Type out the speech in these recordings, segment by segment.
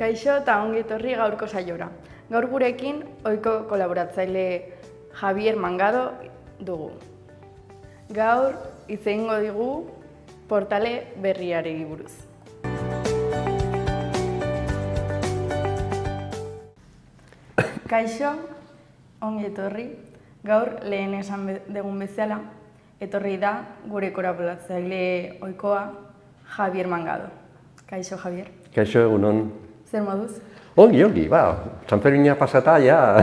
Kaixo eta ongi etorri gaurko saiora. Gaur gurekin ohiko kolaboratzaile Javier Mangado dugu. Gaur hitz egingo digu portale berriari buruz. Kaixo, ongi etorri. Gaur lehen esan dugun bezala, etorri da gure kolaboratzaile ohikoa Javier Mangado. Kaixo, Javier. Kaixo, egunon. Zer moduz? Ongi, Sanfermina pasata, ja,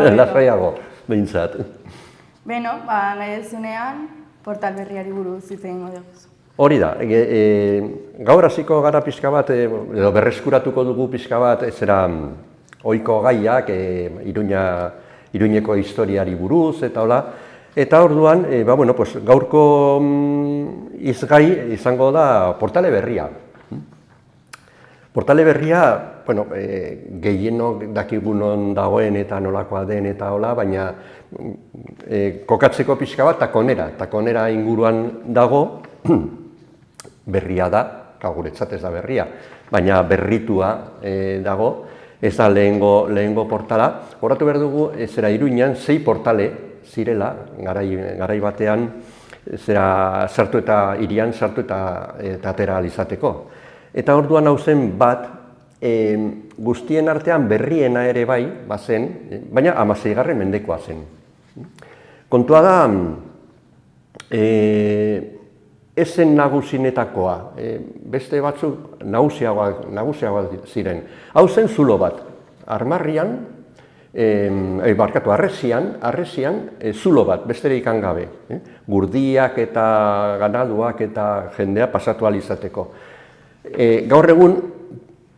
lasaiago, behintzat. Beno, nahi dezunean, portal berriari buruz hitz egingo dugu. Hori da, gaur hasiko gara pixka bat, edo berreskuratuko dugu pixka bat, zera ohiko gaiak, Iruñeko historiari buruz, eta hola. Eta orduan, gaurko izgai izango da portale berria. Portale berria, gehienok dakigunon dagoen eta nolakoa den eta hola, baina kokatzeko pixka bat takonera inguruan dago, berria da, guretzat ez da berria, baina berritua dago, ez da lehengo portala. Horatu behar dugu, zera Iruñan 6 portale zirela, garai batean, zera sartu eta hirian sartu eta atera alizateko. Eta orduan hau zen bat, guztien artean berriena ere bai, bazen, baina 16. mendekoa zen. Kontua da, ezen nagusinetakoa, beste batzuk nagusiagoak ziren. Hau zen zulo bat, harresian zulo bat, besterik gabe. Gurdiak eta ganaduak eta jendea pasatu alizateko. Gaur egun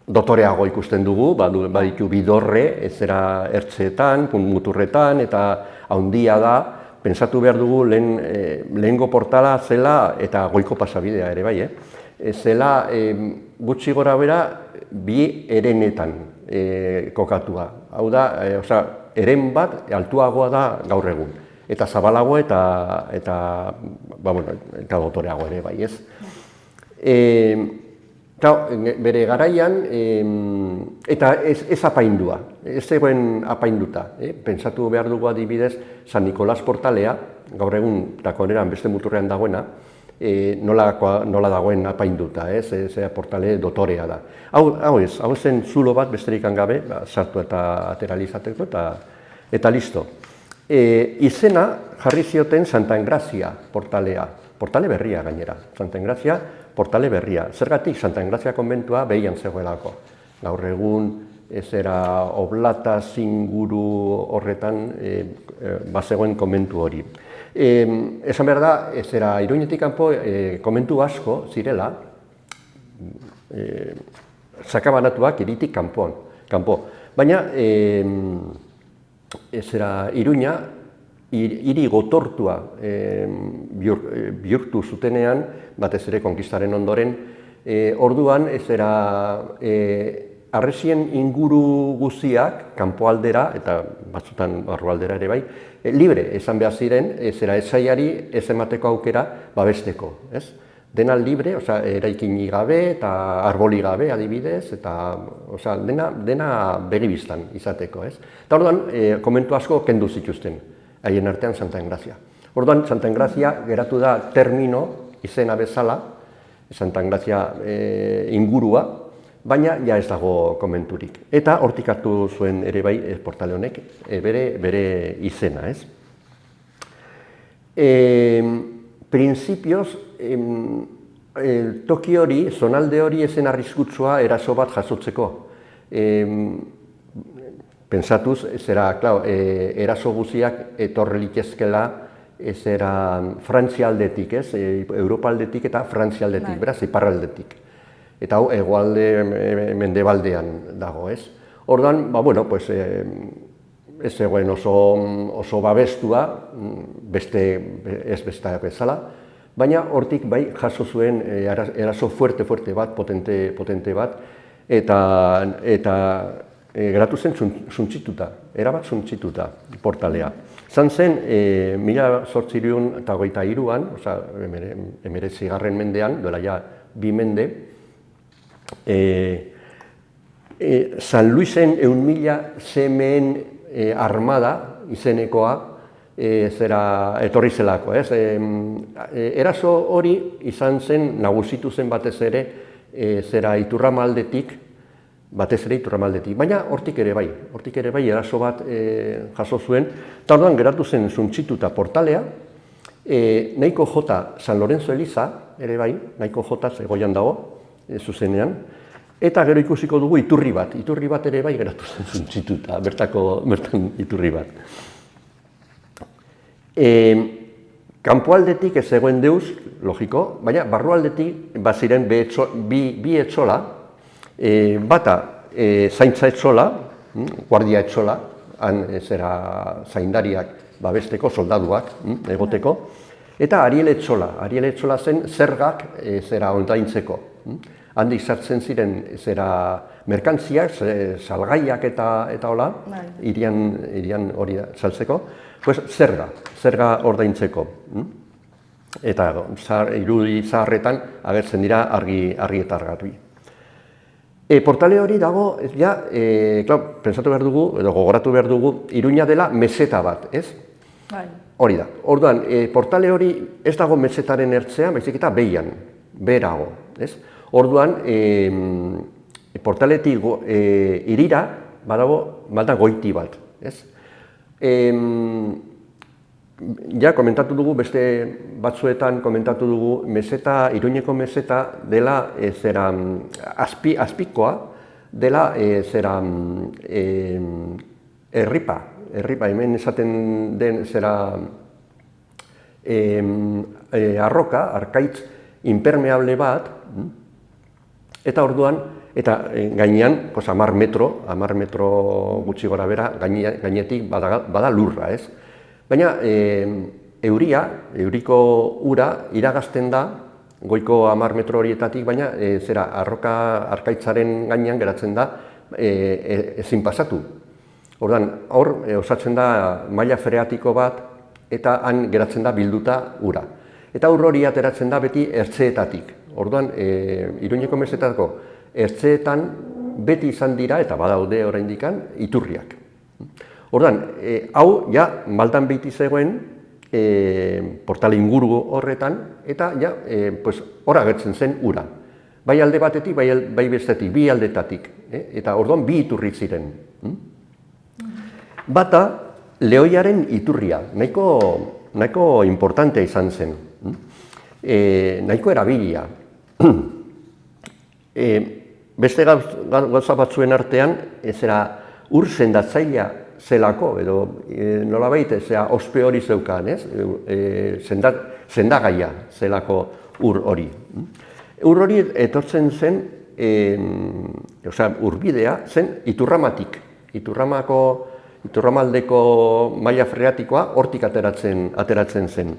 dotoreago ikusten dugu, baditu bidorre, ez zera ertzeetan, muturretan, eta handia da, pentsatu behar dugu lehengo portala zela, eta goiko pasabidea ere bai, zela gutxi gora bera bi erenetan kokatua. Hau da, eren bat altuagoa da gaur egun, eta zabalago eta dotoreago ere bai, ez? Bere garaian, eta ez apaindua, ez zegoen apainduta. Pentsatu behar dugu adibidez, San Nikolas portalea, gaur egun takoneran beste muturrean dagoena, nola dagoen apainduta, ez portale dotorea da. Hau zen zulo bat besterik gabe, sartu eta ateralizateko eta listo. Izena jarri zioten Santa Engrazia portalea, portale berria gainera, Santa Engrazia portale berria. Zergatik Santa Engrazia konbentua behian zegoelako. Gaur egun ezera Oblataz inguru horretan bazegoen konbentu hori. Esan behar da, ezera Iruñetik kanpo konbentu asko zirela, sakabanatuak hiritik kanpo. Baina ezera Iruña hiri gotortua bihurtu zutenean, batez ere konkistaren ondoren, orduan ezera harresien inguru guztiak, kanpoaldera eta batzutan barrualdera ere bai, libre esan behar ziren, ezera esaiari ez emateko aukera babesteko. Dena libre, eraikini gabe eta arboli gabe adibidez, eta dena begibistan izateko. Eta orduan, komentu asko kendu zituzten, haien artean Santa Engrazia. Orduan, Santa Engrazia geratu da termino izena bezala, Santa Engrazia ingurua, baina ja ez dago komenturik. Eta hortik hartu zuen ere bai portale honek bere izena, ez? Printzipioz, toki hori, zonalde hori ezen arriskutsua eraso bat jasotzeko. Pentsatuz, eraso guziak etorrelik ezkela, ezera Frantzia aldetik, Europa aldetik eta Frantzia aldetik, beraz, iparraldetik. Eta hau, hegoalde mendebaldean dago, ez? Orduan, ez zegoen oso babestua, ez besteak bezala, baina hortik bai jaso zuen eraso fuerte bat, potente bat, eta geratu zen erabat suntsituta portalea. Zan zen, 1823an, 19. mendean, duela ja 2 mende, San Luisen 1.000 semeen armada izenekoa zera etorri zelako, ez? Eraso hori izan zen, nagusitu zen batez ere, zera Iturramaldetik, baina hortik ere bai eraso bat jaso zuen, eta orduan geratu zen suntsituta Portalea, nahiko jota San Lorenzo Eliza, ere bai, nahiko jota zegoian dago, zuzenean, eta gero ikusiko dugu iturri bat ere bai geratu zen suntsituta, bertan iturri bat. Kanpoaldetik ez zegoen deus, logiko, baina barrualdetik baziren bi etxola, bata zaintza etxola, guardia etxola, han zera zaindariak babesteko, soldaduak egoteko, eta Ariel etxola zen zergak zera ondaintzeko. Handik sartzen ziren zera merkantziak, salgaiak eta hola, irian hori saltzeko, zerga ordaintzeko. Eta irudi zaharretan agertzen dira argi eta argarbi. Portale hori dago, pentsatu behar dugu, edo gogoratu behar dugu, Iruña dela meseta bat, ez? Hori da. Orduan, portale hori ez dago mesetaren ertzean, baizik eta behian, beherago, ez? Orduan, portaletik irira, bada goiti bat, ez? Ja, komentatu dugu, beste batzuetan komentatu dugu, meseta, Iruñeko meseta dela zera azpikoa, dela zera erripa, hemen esaten den zera arroka, arkaitz impermeable bat, eta orduan, eta gainean, 10 metro gutxi gora bera, gainetik bada lurra, ez? Baina euriko ura iragazten da, goiko 10 metro horietatik, baina zera arroka arkaitzaren gainean geratzen da ezin pasatu. Orduan, hor osatzen da maila freatiko bat, eta han geratzen da bilduta ura. Eta ur hori ateratzen da beti ertzeetatik. Orduan, Iruñeko mesetako ertzeetan beti izan dira, eta badaude oraindikan, iturriak. Orduan, hau, ja, maldan behiti zegoen, portale inguru horretan, eta, ja, hor agertzen zen ura. Bai alde batetik, bai bestetik, bi aldetatik. Eta orduan, bi iturri ziren. Bata, Lehoiaren iturria, nahiko importantea izan zen. Nahiko erabilia. Beste gauza batzuen artean, zera ur sendatzailea zelako, edo nolabait ospe hori zeukan, sendagaia zelako ur hori. Ur hori etortzen zen, urbidea zen Iturramatik. Iturramaldeko maila freatikoa hortik ateratzen zen.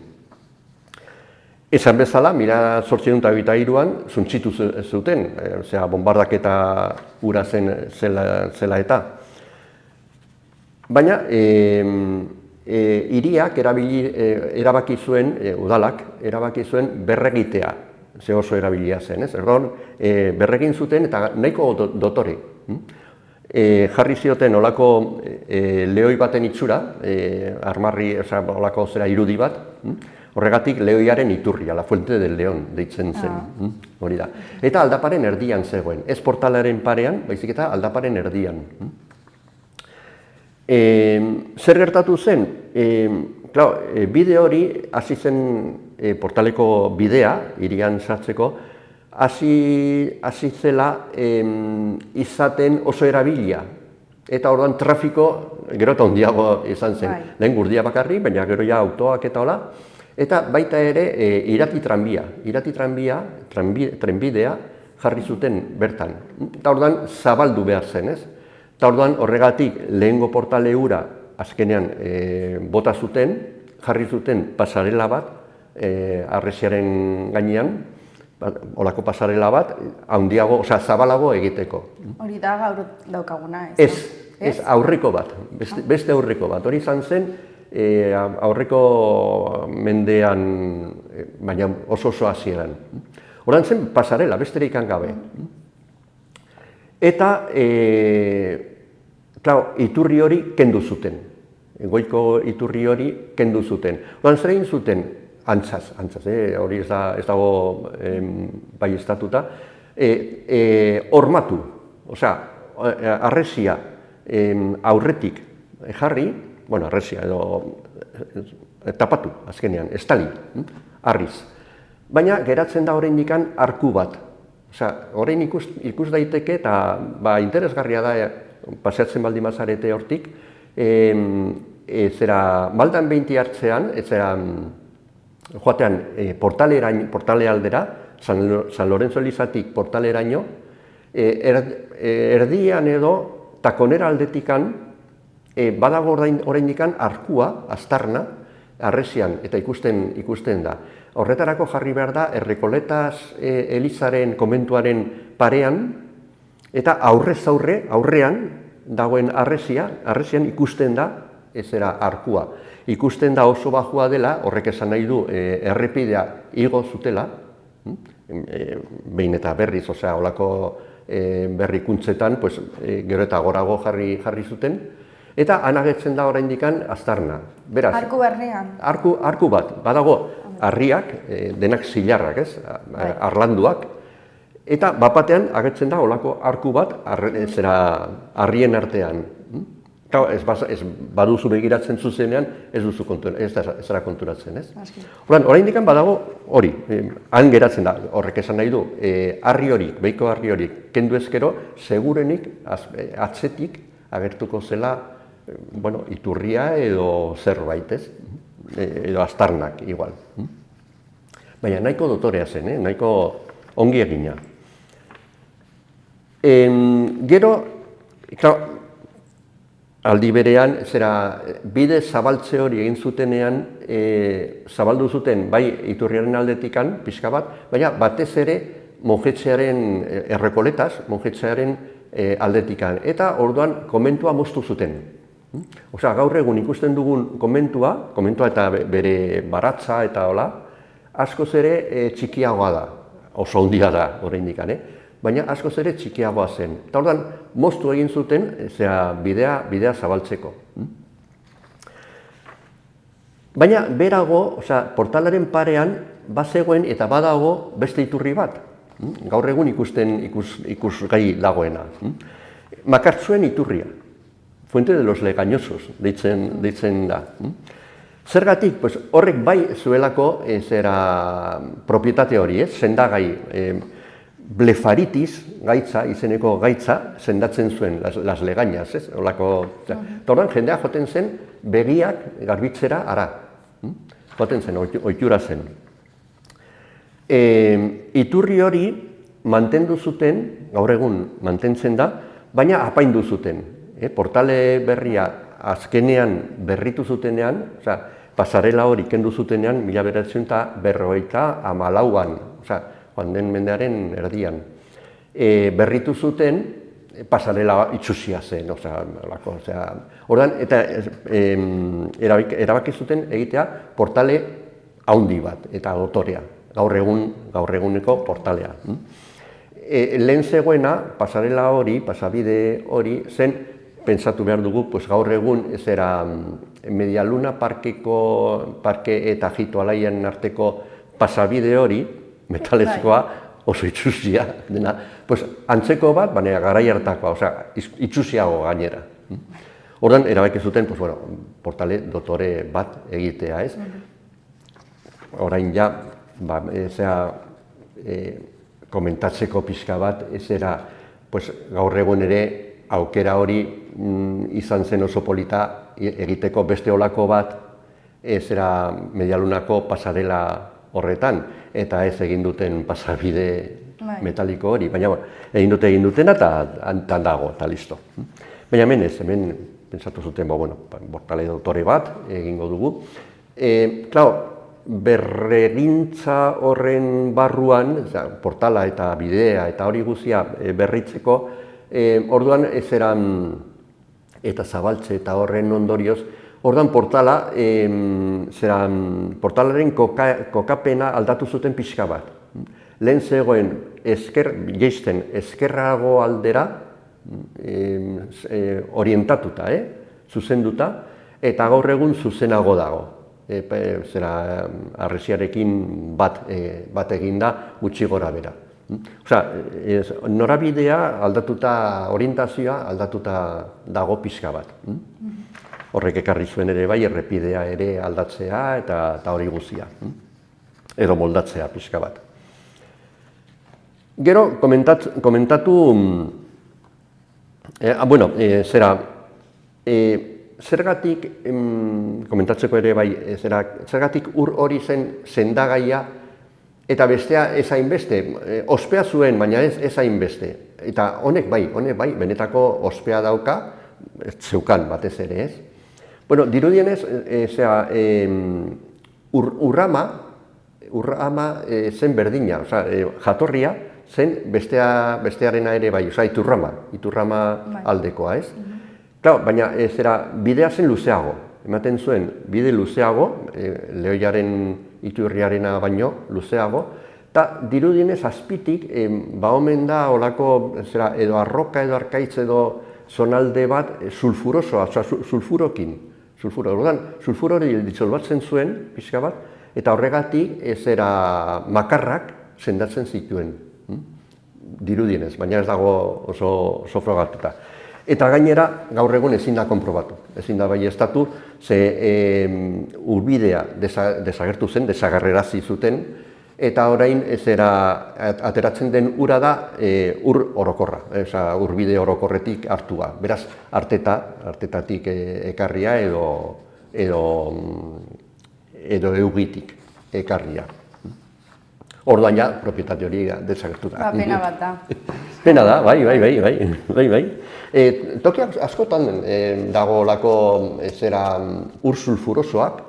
Esan bezala, 1823an suntsitu zuten, bombardaketa ura zela eta. Baina, hiriak erabaki zuen, udalak, erabaki zuen berregitea, ze oso erabilia zen, ez? Erron, berregin zuten eta nahiko dotore. Jarri zioten olako lehoi baten itxura, armarri, olako zera irudi bat, horregatik Lehoiaren iturria, la fuente del león deitzen zen, hori da. Eta aldaparen erdian zegoen, ez portalaren parean, baizik eta aldaparen erdian. Zer gertatu zen? Bide hori, hasi zen portaleko bidea, hirian sartzeko, hasi zela izaten oso erabilia. Eta orduan trafiko gero eta handiago izan zen. Lehen gurdia bakarri, baina gero ja autoak eta hola. Eta baita ere irati tranbia, trenbidea jarri zuten bertan. Eta orduan zabaldu behar zen, ez? Eta orduan horregatik lehengo portale ura azkenean bota zuten, jarri zuten pasarela bat, Arresiaren gainean, olako pasarela bat, handiago, zabalago egiteko. Hori da gaur daukaguna, ez? Ez, aurreko bat, beste aurreko bat. Hori izan zen, aurreko mendean, baina oso hasieran. Horan zen pasarela, besterik gabe. Eta, iturri hori kendu zuten. Goiko iturri hori kendu zuten. Oran zer egin zuten? Antzaz, hori ez dago bai estatuta. Hormatu, harresia aurretik jarri, harresia edo tapatu, azkenean, estali, harriz. Baina geratzen da oraindik arku bat. Orain ikus daiteke eta interesgarria da paseatzen baldin bazarete hortik, maldan behinti hartzean, joatean portale aldera, San Lorenzo elizatik portaleraino, erdian edo takonera aldetikan badago oraindik arkua, aztarna, harresian eta ikusten da. Horretarako jarri behar da Errekoletas Elizaren komentuaren parean eta aurrean dagoen harresian ikusten da arkua. Ikusten da oso bajua dela, horrek esan nahi du errepidea igo zutela, behin eta berriz, holako berrikuntzetan, gero eta gorago jarri zuten, eta anagetzen da oraindik aztarna. Arku berrian? Arku bat, badago harriak, denak zilarrak, harlanduak, eta bapatean agertzen da holako arku bat harrien artean. Ez baduzu begiratzen zuzenean, ez zara konturatzen, ez? Oraindik badago hori, han geratzen da, horrek esan nahi du, harri horik, behiko harri horik, kendu ezkero, segurenik atzetik agertuko zela iturria edo zerbait, ez? Edo aztarnak, igual. Baina nahiko dotorea zen, nahiko ongi egina. Gero, aldi berean, bide zabaltze hori egin zutenean, zabaldu zuten bai iturriaren aldetikan, pixka bat, baina batez ere monjetxearen Errekoletas, monjetxearen aldetikan. Eta orduan komentua moztu zuten. Gaur egun ikusten dugun komentua eta bere baratza eta hola, askoz ere txikiagoa da, oso handia da oraindik, baina askoz ere txikiagoa zen. Eta orduan, moztu egin zuten bidea zabaltzeko. Baina berago, portalaren parean, bazegoen eta badago beste iturri bat. Gaur egun ikusgai dagoena. Makartzuen iturria. Fuente de los Legañosos, deitzen da. Zergatik, horrek bai zuelako propietate hori, sendagai, blefaritis gaitza, izeneko gaitza, sendatzen zuen, las legañas, ez? Tordan jendea joten zen begiak garbitzera ara. Joten zen, ohitura zen. Iturri hori mantendu zuten, gaur egun mantentzen da, baina apaindu zuten. Portale berria azkenean berritu zutenean, pasarela hori kendu zutenean, 1958an, joan den mendearen erdian. Berritu zuten, pasarela itxusia zen, ordan, eta erabaki zuten egitea portale haundi bat, eta dotorea, gaur eguneko portalea. Lehen zegoena, pasarela hori, pasabide hori, zen, pentsatu behar dugu, gaur egun Medialuna parke eta Jito Alaian arteko pasabide hori, metalezkoa, oso itxusia dena, antzeko bat, baina garai hartakoa, itxusiago gainera. Ordan, erabaki zuten, portale dotore bat egitea, ez? Orain ja, komentatzeko pixka bat, gaur egun ere, aukera hori izan zen oso polita egiteko beste olako bat Medialunako pasarela horretan, eta ez egin duten pasabide metaliko hori, baina egin dutena eta dago, eta listo. Baina hemen pentsatu zuten, portale dotore bat egingo dugu. Berregintza horren barruan, portala eta bidea eta hori guzia berritzeko, orduan ez eran, eta zabaltze eta horren ondorioz, orduan portalaren kokapena aldatu zuten pixka bat. Lehen zegoen jeisten ezkerrago aldera, orientatuta, zuzenduta, eta gaur egun zuzenago dago. Harresiarekin bat eginda gutxi gora bera. Norabidea aldatuta, orientazioa aldatuta dago pixka bat. Horrek ekarri zuen ere bai, errepidea ere aldatzea eta hori guzia. Edo moldatzea pixka bat. Gero, komentatu, zergatik, komentatzeko ere bai, zergatik ur hori zen sendagaia eta bestea ez hainbeste, ospea zuen, baina ez hainbeste. Eta honek bai, benetako ospea dauka, zeukan batez ere ez. Bueno, dirudienez, urrama zen berdina, jatorria zen bestearena ere bai, iturrama aldekoa ez. Baina bidea zen luzeago, ematen zuen bide luzeago, Lehoiaren iturriarena baino luzeago, eta dirudienez azpitik, omen da olako edo arroka edo arkaitz edo zonalde bat sulfurosoa, sulfurokin. Sulfuro hori disolbatzen zuen, pixka bat, eta horregatik makarrak sendatzen zituen. Dirudienez, baina ez dago oso frogatuta. Eta gainera, gaur egun ezin da konprobatu, ezin da baieztatu, ze urbidea desagertu zen, desagerrerazi zuten, eta orain ateratzen den ura da ur orokorra, urbide orokorretik hartua. Beraz, artetatik ekarria edo eugitik ekarria. Orduan ja, propietate hori desagertu da. Pena bat da. Pena da, bai. Toki askotan dagoelako ur sulfurosoak,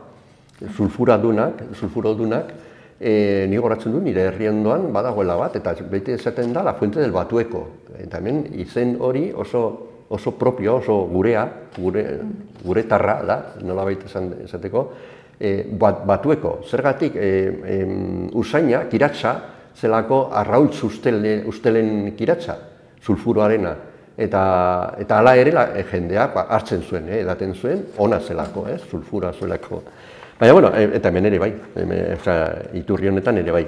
sulfurodunak, ni goratzen du nire herriendoan badagoela bat, eta beti esaten da la fuente del Batueko. Eta hemen izen hori oso propio, oso guretarra da, nolabait esateko, Batueko, zergatik usaina, kiratsa, zelako arraultz ustelen kiratsa, sulfuroarena. Eta hala ere jendea hartzen zuen, edaten zuen, ona zelako, sulfuroa zuelako. Baina, eta hemen ere bai, iturri honetan ere bai.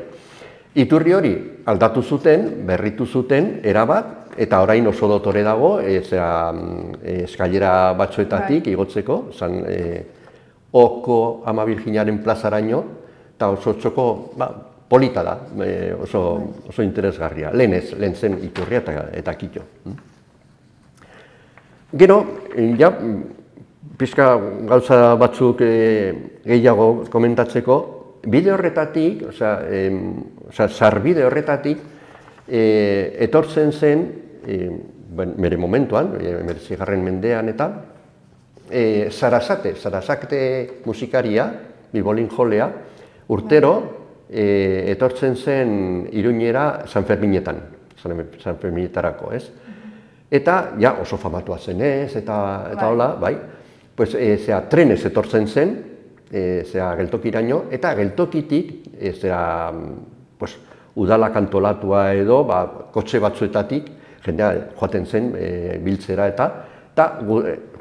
Iturri hori aldatu zuten, berritu zuten, erabat, eta orain oso dotore dago, eskailera batzuetatik igotzeko, Oko Ama Birjinaren plazaraino, eta oso txoko polita da, oso interesgarria. Lehen zen iturria eta kito. Gero, pixka gauza batzuk gehiago komentatzeko, bide horretatik, sarbide horretatik, etortzen zen, bere momentuan, 19. mendean eta, Sarasate musikaria, bilbolin jolea, urtero etortzen zen Iruñera San Ferminetan, San Ferminetarako, ez? Eta, ja, oso famatua zenez, eta hola, bai, trenez etortzen zen, geltokiraino, eta geltokitik, udalak antolatua edo, kotxe batzuetatik, jendea joaten zen biltzera eta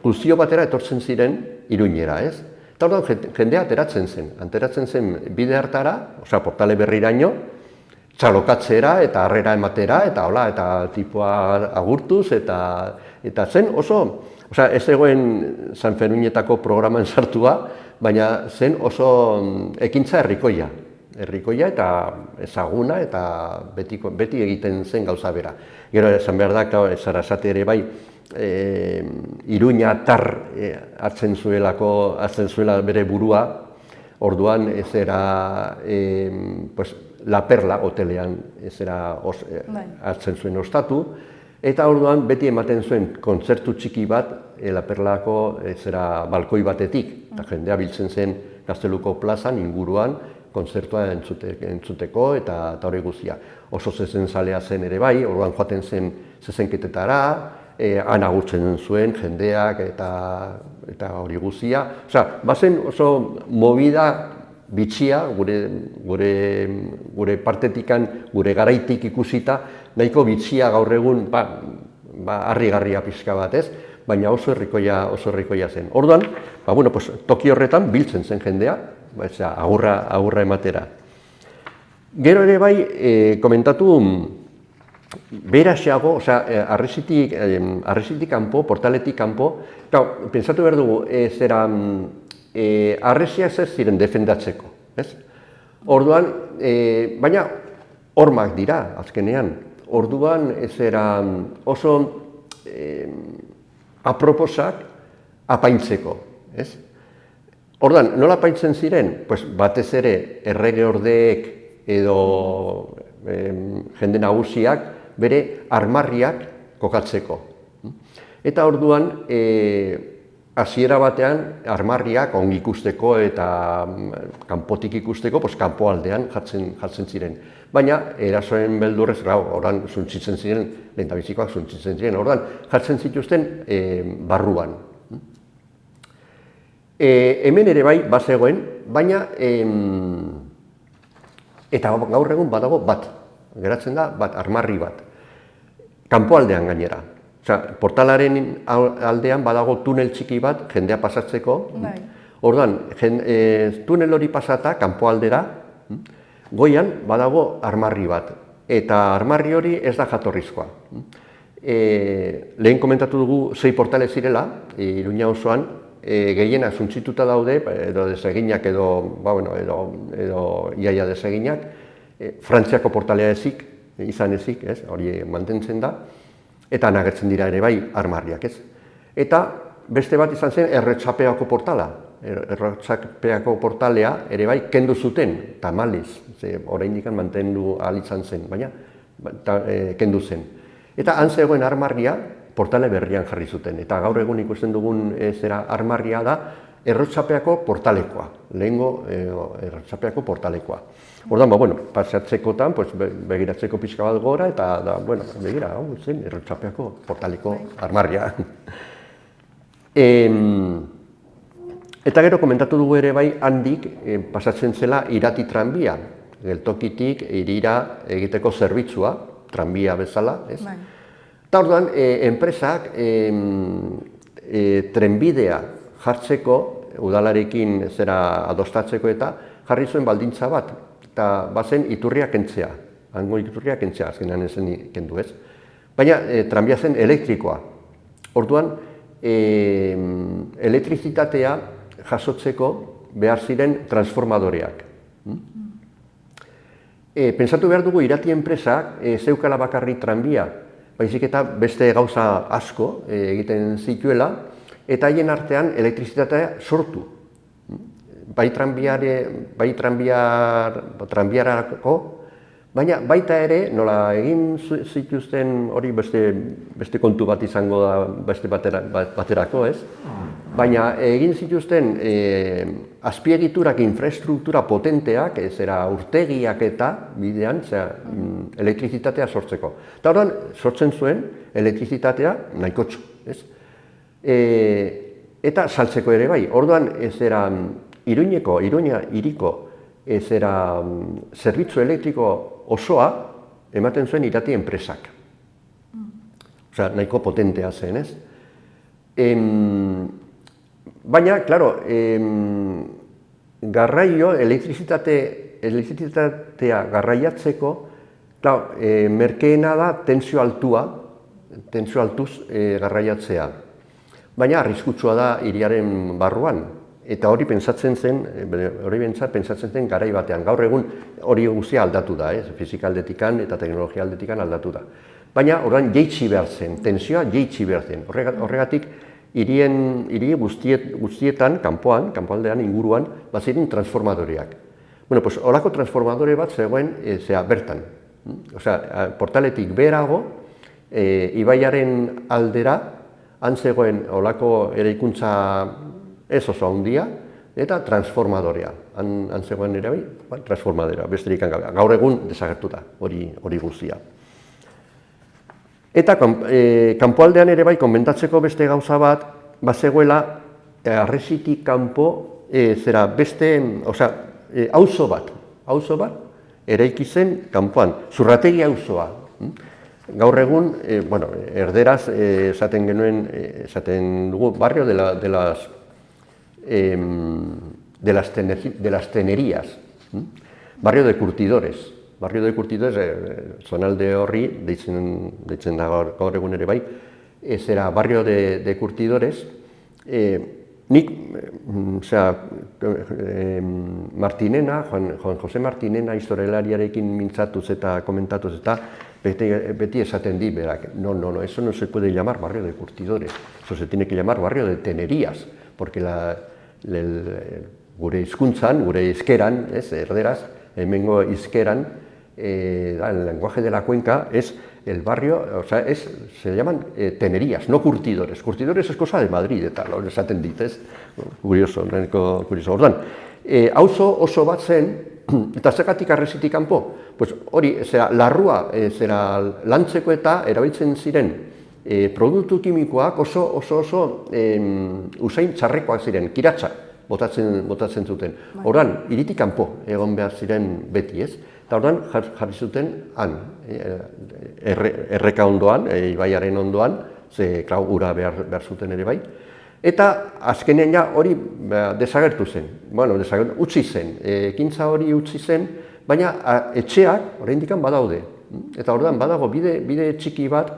guztio batera etortzen ziren Iruñera, ez? Eta orduan jendea ateratzen zen bide hartara, Portale Berriraino, txalokatzera eta harrera ematera, eta hola, eta tipoa agurtuz, eta zen oso, ez egoen San Ferminetako programan sartua, baina zen oso ekintza herrikoia eta ezaguna, eta beti egiten zen gauza bera. Gero, esan behar da, Sarasate ere bai, Iruña tar hartzen zuela bere burua, orduan La Perla hotelean hartzen zuen ostatu, eta orduan beti ematen zuen kontzertu txiki bat La Perlako balkoi batetik, eta jendea biltzen zen Gazteluko plazan inguruan kontzertua entzuteko eta hori guztia. Oso zezenzalea zen ere bai, orduan joaten zen zezenketetara, han agurtzen zuen jendeak eta hori guzia. Bazen oso movida bitxia, gure partetikan, gure garaitik ikusita, nahiko bitxia gaur egun, harrigarria pixka bat, ez? Baina oso herrikoia zen. Orduan, toki horretan biltzen zen jendea, agurra ematera. Gero ere bai, komentatu, beheraxeago, arresitik kanpo, portaletik kanpo, pentsatu behar dugu, arresiak ez ziren defendatzeko, ez? Orduan, baina hormak dira, azkenean. Orduan, oso aproposak apaintzeko, ez? Orduan, nola apaintzen ziren? Batez ere, erregeordeek edo jende nagusiak bere armarriak kokatzeko. Eta orduan, hasiera batean, armarriak ongi ikusteko eta kanpotik ikusteko, kanpoaldean jartzen ziren. Baina, erasoen beldurrez, orain suntzitzen ziren, lehentabizikoak suntzitzen ziren, orain jartzen zituzten barruan. Hemen ere bai, bazegoen, baina, eta gaur egun badago bat, geratzen da, armarri bat, kanpoaldean gainera. Portalaren aldean badago tunel txiki bat, jendea pasatzeko. Orduan, tunel hori pasata, kanpoaldera, goian badago armarri bat. Eta armarri hori ez da jatorrizkoa. Lehen komentatu dugu 6 portale zirela, Iruña osoan, gehiena suntsituta daude, edo deseginak edo iaia deseginak, Frantziako portalea izan ezik, hori mantentzen da, eta nagertzen dira ere bai armarriak, ez? Eta beste bat izan zen Erretxapeako portala. Erretxapeako portalea ere bai kendu zuten, tamaliz, oraindik mantendu ahal izan zen, baina kendu zen. Eta han zegoen armarria portale berrian jarri zuten, eta gaur egun ikusten dugun armarria da Erretxapeako portalekoa, lehengo Erretxapeako portalekoa. Orduan, pasatzekotan, begiratzeko pixka bat gora, eta, begira, hau zen, Erretxapeako portaleko armarria. Eta gero komentatu dugu ere bai, handik pasatzen zela Irati tranbia, geltokitik irira egiteko zerbitzua, tranbia bezala, ez? Eta orduan, enpresak trenbidea jartzeko, udalarekin adostatzeko eta jarri zuen baldintza bat, eta bazen iturria kentzea, hango iturria kentzea, azkenean ezen kendu ez. Baina tranbia zen elektrikoa. Orduan, elektrizitatea jasotzeko behar ziren transformadoreak. Pentsatu behar dugu Irati enpresak zeukala bakarri tranbia, baizik eta beste gauza asko egiten zituela, eta haien artean elektrizitatea sortu. Bai tranbiarako, baina baita ere, nola egin zituzten hori beste kontu bat izango da beste baterako, ez? Baina egin zituzten azpiegiturak infraestruktura potenteak, urtegiak eta bidean, elektrizitatea sortzeko. Eta horren, sortzen zuen elektrizitatea nahikotxo, ez? Eta saltzeko ere bai. Orduan, Iruña hiriko zerbitzu elektriko osoa ematen zuen Irati enpresak. Osea, nahiko potentea zen, ez? Baina, klaro, garraio, elektrizitatea garraiatzeko, merkeena da tensio altuz garraiatzea. Baina arriskutsua da hiriaren barruan. Eta hori pentsatzen zen garai batean. Gaur egun hori guztia aldatu da, fisika aldetikan eta teknologia aldetikan aldatu da. Baina orain jeitsi behar zen, tensioa jeitsi behar zen. Horregatik, hiri guztietan, kanpoaldean, inguruan, baziren transformadoreak. Horako transformadore bat zegoen bertan. Portaletik beherago, ibaiaren aldera, han zegoen horako eraikuntza ez oso handia, eta transformadorea. Han zegoen ere bai, transformadorea, besterik gabe. Gaur egun desagertu da, hori guztia. Eta kanpoaldean ere bai, komentatzeko beste gauza bat, bazegoela, Arresitik kanpo, beste, auzo bat, eraiki zen kanpoan, Zurrategi auzoa. Gaur egun, erderaz esaten genuen, esaten dugu, barrio de las tenerías, barrio de curtidores. Barrio de curtidores, zonalde horri, deitzen da gaur egun ere bai, zera barrio de curtidores. Nik, Martinena, Juan Jose Martinena historialariarekin mintzatuz eta komentatuz eta beti esaten di, berak, no, eso no se puede llamar barrio de curtidores, eso se tiene que llamar barrio de tenerías, porque gure hizkuntzan, gure hizkeran, erderaz, hemengo hizkeran, el lenguaje de la cuenca es el barrio, se llaman tenerías, no curtidores. Curtidores es cosa de Madrid eta tal, esaten dit, ez? Curioso. Orduan, auzo oso bat zen, eta zergatik Harresitik kanpo? Pues hori, larrua, lantzeko eta erabiltzen ziren produktu kimikoak oso usain txarrekoak ziren, kiratsak botatzen zuten. Orduan, hiritik kanpo egon behar ziren beti, ez? Eta orduan jarri zuten han, erreka ondoan, ibaiaren ondoan, ze ura behar zuten ere bai. Eta azkenean ja hori desagertu zen, utzi zen, ekintza hori utzi zen, baina etxeak oraindik badaude. Eta orduan badago bide txiki bat,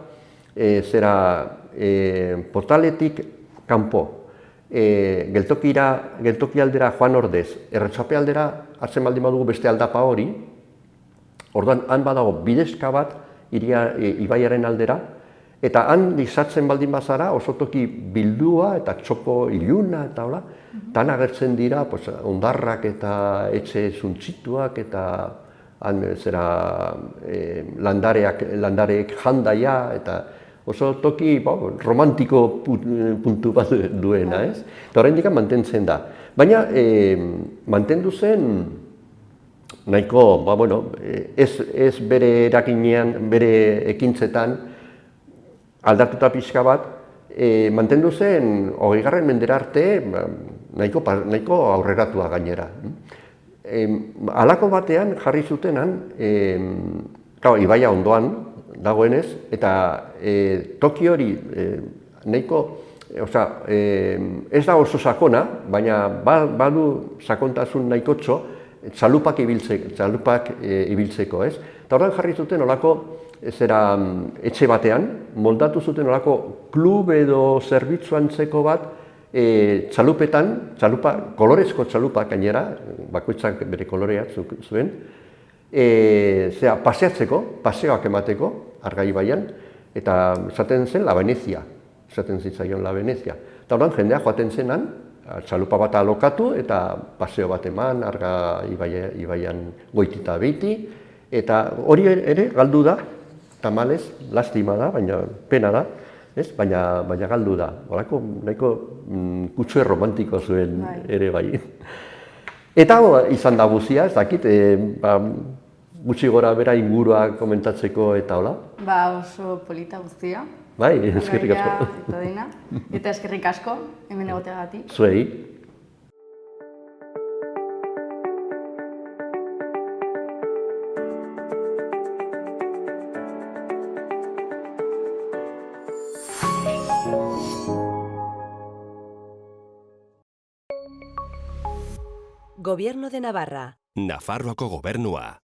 Portaletik kanpo, geltoki aldera joan ordez, Erretxape aldera hartzen baldin badugu beste aldapa hori, orduan han badago bidezka bat ibaiaren aldera, eta han sartzen baldin bazara oso toki bildua eta txoko iluna eta hola, tan agertzen dira hondarrak eta etxe suntzituak eta landareek jandaia eta oso toki romantiko puntu bat duena, ez? Eta oraindik mantentzen da. Baina mantendu zen nahiko, ez bere eraginean, bere ekintzetan, aldatuta pixka bat, mantendu zen 20. mendera arte nahiko aurreratua gainera. Halako batean jarri zutenan, ibaia ondoan dagoenez, eta toki hori nahiko, ez da oso sakona, baina badu sakontasun nahikotxo, txalupak ibiltzeko, ez? Eta horren jarri zuten olako etxe batean, moldatu zuten olako klub edo zerbitzu antzeko bat txalupetan, kolorezko txalupak gainera, bakoitzak bere koloreak zuen, paseoak emateko, Arga ibaian, eta esaten zen La Venezia, esaten zitzaion La Venezia. Eta horren jendea joaten zenan, txalupa bat alokatu eta paseo bat eman, Arga ibaian goitita beiti, eta hori ere galdu da, tamalez, lastima da, baina pena da, baina galdu da. Horako nahiko kutsue romantiko zuen ere bai. Eta izan da guzia, ez dakit, gutxi gora bera ingurua komentatzeko eta hola. Oso polita guztia. Bai, eskerrik asko. Eta eskerrik asko, hemen egoteagatik. Zuei. Gobierno de Navarra. Nafarroako gobernua.